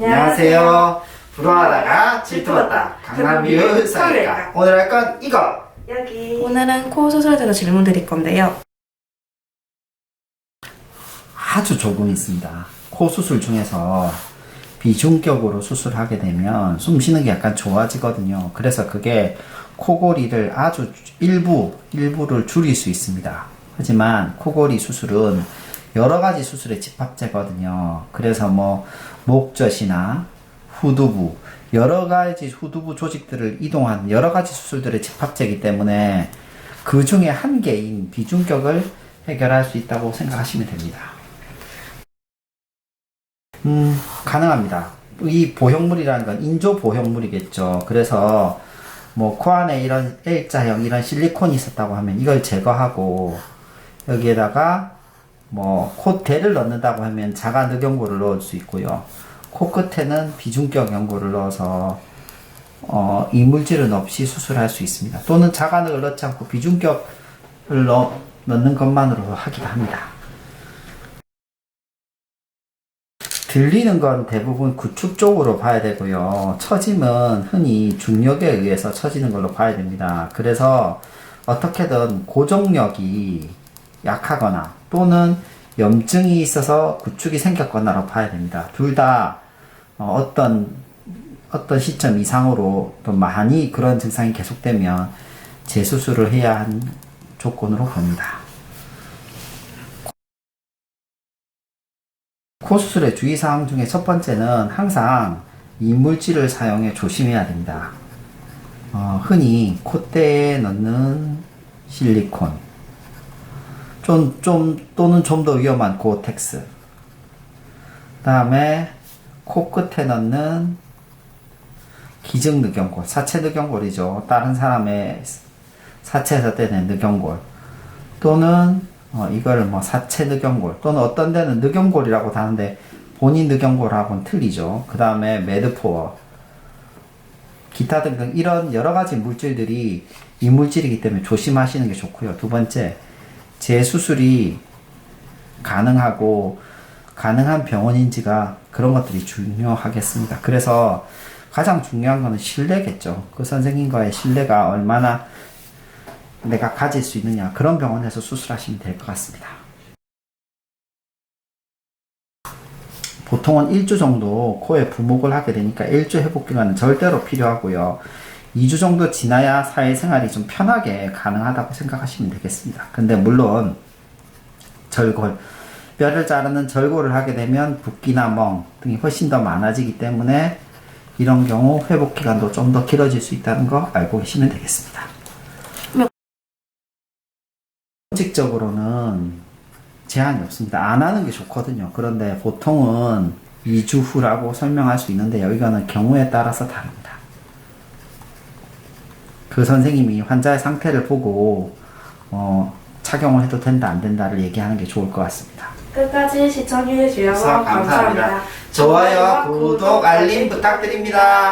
안녕하세요. 불어하다가 질투받다 강남뷰 사회과. 오늘 할 건 이거. 여기. 오늘은 코 수술에 대해서 질문 드릴 건데요. 아주 조금 있습니다. 코 수술 중에서 비중격으로 수술하게 되면 숨 쉬는 게 약간 좋아지거든요. 그래서 그게 코골이를 아주 일부를 줄일 수 있습니다. 하지만 코골이 수술은 여러 가지 수술의 집합제거든요. 그래서 뭐 목젖이나 후두부, 여러 가지 후두부 조직들을 이동한 여러 가지 수술들의 집합제이기 때문에 그 중에 한 개인 비중격을 해결할 수 있다고 생각하시면 됩니다. 가능합니다. 이 보형물이라는 건 인조 보형물이겠죠. 그래서 뭐 코 안에 이런 L자형 이런 실리콘이 있었다고 하면 이걸 제거하고 여기에다가 뭐 콧대를 넣는다고 하면 자가 늑연고를 넣을 수 있고요. 코끝에는 비중격 연고를 넣어서 이물질은 없이 수술할 수 있습니다. 또는 자가늑을 넣지 않고 비중격을 넣는 것만으로 하기도 합니다. 들리는 건 대부분 구축 쪽으로 봐야 되고요. 처짐은 흔히 중력에 의해서 처지는 걸로 봐야 됩니다. 그래서 어떻게든 고정력이 약하거나 또는 염증이 있어서 구축이 생겼거나로 봐야 됩니다. 둘 다 어떤 시점 이상으로 또 많이 그런 증상이 계속되면 재수술을 해야 하는 조건으로 봅니다. 코 수술의 주의사항 중에 첫 번째는 항상 이물질을 사용해 조심해야 됩니다. 흔히 콧대에 넣는 실리콘, 또는 좀 더 위험한 고텍스. 다음에 코끝에 넣는 기증늑연골, 사체늑연골이죠. 다른 사람의 사체에서 떼낸 늑연골. 또는 이걸 뭐 사체늑연골, 또는 어떤 데는 늑연골이라고 하는데 본인 늑연골하고는 틀리죠. 그 다음에 매드포어, 기타 등등 이런 여러 가지 물질들이 이물질이기 때문에 조심하시는 게 좋고요. 두 번째, 재수술이 가능한 병원인지가 그런 것들이 중요하겠습니다. 그래서 가장 중요한 거는 신뢰겠죠. 그 선생님과의 신뢰가 얼마나 내가 가질 수 있느냐, 그런 병원에서 수술하시면 될 것 같습니다. 보통은 1주 정도 코에 부목을 하게 되니까 1주 회복 기간은 절대로 필요하고요. 2주 정도 지나야 사회생활이 좀 편하게 가능하다고 생각하시면 되겠습니다. 근데 물론 절골, 뼈를 자르는 절골을 하게 되면 붓기나 멍 등이 훨씬 더 많아지기 때문에 이런 경우 회복 기간도 좀 더 길어질 수 있다는 거 알고 계시면 되겠습니다. 원칙적으로는 제한이 없습니다. 안 하는 게 좋거든요. 그런데 보통은 2주 후라고 설명할 수 있는데 여기는 경우에 따라서 다릅니다. 그 선생님이 환자의 상태를 보고 착용을 해도 된다 안 된다를 얘기하는 게 좋을 것 같습니다. 끝까지 시청해 주셔서 감사합니다. 좋아요, 구독, 알림 부탁드립니다.